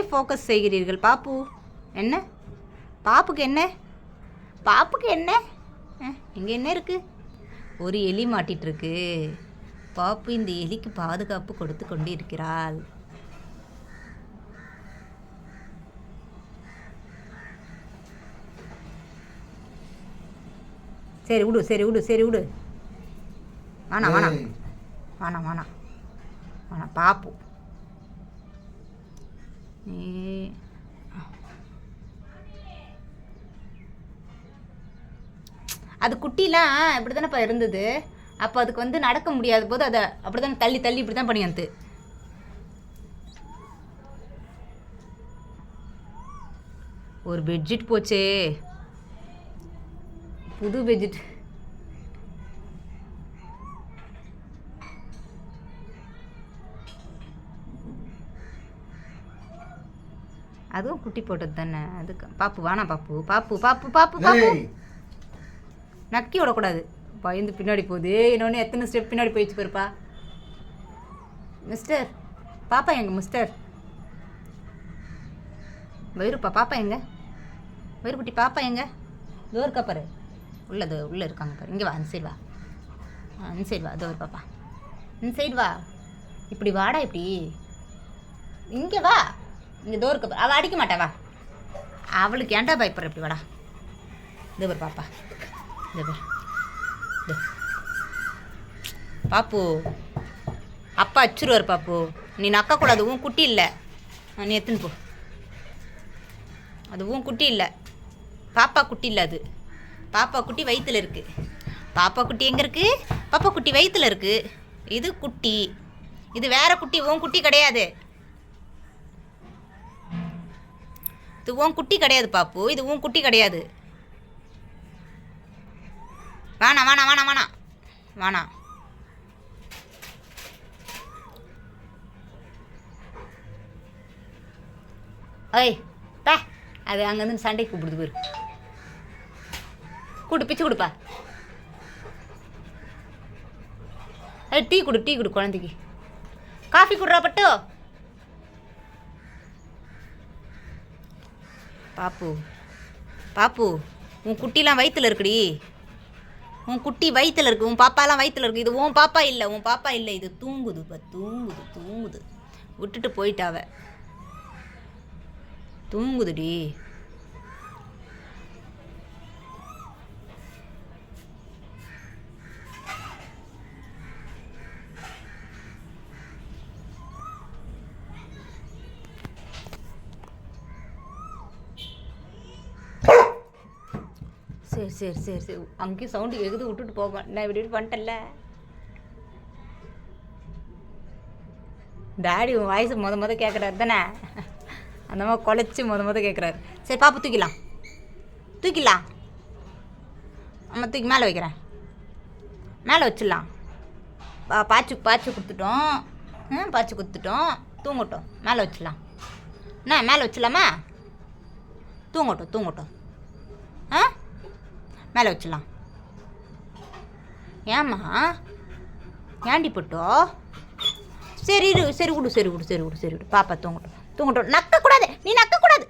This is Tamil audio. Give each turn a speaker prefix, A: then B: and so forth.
A: ஃபோக்கஸ் செய்கிறீர்கள் பாப்பு? என்ன பாப்புக்கு என்ன? பாப்புக்கு என்ன? இங்கே என்ன இருக்குது? ஒரு எலி மாட்டிகிட்ருக்கு. பாப்பு இந்த எலிக்கு பாதுகாப்பு கொடுத்து கொண்டு இருக்கிறாள். சரி விடு, சரி விடு, சரி விடு. வேணாம் வேணாம் வேணாம் வேணாம் வேணாம் பாப்பு. அது குட்டிலாம் இப்படி தானேப்பா இருந்தது. அப்போ அதுக்கு வந்து நடக்க முடியாத போது அதை அப்படி தானே தள்ளி தள்ளி இப்படி தான் பண்ணியாந்து. ஒரு பெட்ஷீட் போச்சே, புது பெட்ஷீட். அதுவும் குட்டி போட்டது தானே. அதுக்கு பாப்பு வேணாம் பாப்பு. பாப்பு பாப்பு பாப்பு பாப்பு நக்கி விடக்கூடாது. பயந்து பின்னாடி போகுது. இன்னொன்று எத்தனை ஸ்டெப் பின்னாடி போயிடுச்சு பாருப்பா. மிஸ்டர் பாப்பா எங்க? மிஸ்டர் வயிறுப்பா பாப்பா எங்க? வயிறு குட்டி பாப்பா எங்க? இதோ இருக்கா பாரு. உள்ளே இருக்காங்க பாரு. இங்கே வா, அந்த சைடு வா, அந்த சைடு வா. இதோ ஒரு பாப்பா, இந்த சைடு வா. இப்படி வாடா, இப்படி இங்கே வா. இங்கே இதோ இருக்க பாரு. அவள் அடிக்க மாட்டா வா. அவளுக்கு ஏன்டா பயப்படுற? இப்படி வாடா. இதோ பாரு பாப்பா. இதோ பாரு பாப்பு. அப்பா அச்சுருவார் பாப்பு. நீ நக்கக்கூடாது. உன் குட்டி இல்லை. நீ எத்துன்னு போ. அது உன் குட்டி இல்லை. பாப்பா குட்டி இல்லை. அது பாப்பா குட்டி வயிற்றுல இருக்குது. பாப்பா குட்டி எங்கே இருக்குது? பாப்பா குட்டி வயிற்றுல இருக்குது. இது குட்டி. இது வேற குட்டி. உன் குட்டி கிடையாது. இது உன் குட்டி கிடையாது பாப்பு. இது உன் குட்டி கிடையாது. வேணாம் வேணாம் வேணாம் வேணாம் வேணாம். ஐய் பா. அது அங்கேருந்து சண்டைக்கு கூப்பிடுது போயிரு. கூட்டு பிச்சு கொடுப்பா. டீ கொடு, டீ கொடு குழந்தைக்கு. காஃபி கொடுறா பட்டு. பாப்பு பாப்பு உன் குட்டிலாம் வயிற்றுல இருக்குடி. உன் குட்டி வயிற்றுல இருக்குது. உன் பாப்பாலாம் வயிற்றுல இருக்குது. இது உன் பாப்பா இல்லை. உன் பாப்பா இல்லை. இது தூங்குது இப்போ. தூங்குது தூங்குது. விட்டுட்டு போயிட்டாவ. தூங்குதுடி. சரி சரி சரி சரி. அங்கேயும் சவுண்டு கேட்குது. விட்டுட்டு போவேன். நான் இப்படி பண்ணிட்டேன்ல. டாடி உன் வாய்ஸ் மொத கேட்குறாரு தானே. அந்த மாதிரி குலைச்சி மொத கேட்குறாரு. சரி பாப்பு தூக்கிடலாம். தூக்கிடலாம். அம்மா தூக்கி மேலே வைக்கிறேன். மேலே வச்சிடலாம். பாய்ச்சி கொடுத்துட்டோம். பாய்ச்சி கொடுத்துட்டோம். தூங்கட்டும். மேலே வச்சிடலாம். என்ன மேலே வச்சிடலாமா? தூங்கட்டும் தூங்கட்டும். மேலே வச்சிடலாம். ஏம்மா ஏண்டி போட்டோ? சரி இரு. சரி விடு, சரி விடு, சரி விடு, சரி விடு. பாப்பா தூங்கட்டும் தூங்கட்டும். நக்கக்கூடாது. நீ நக்கக்கூடாது.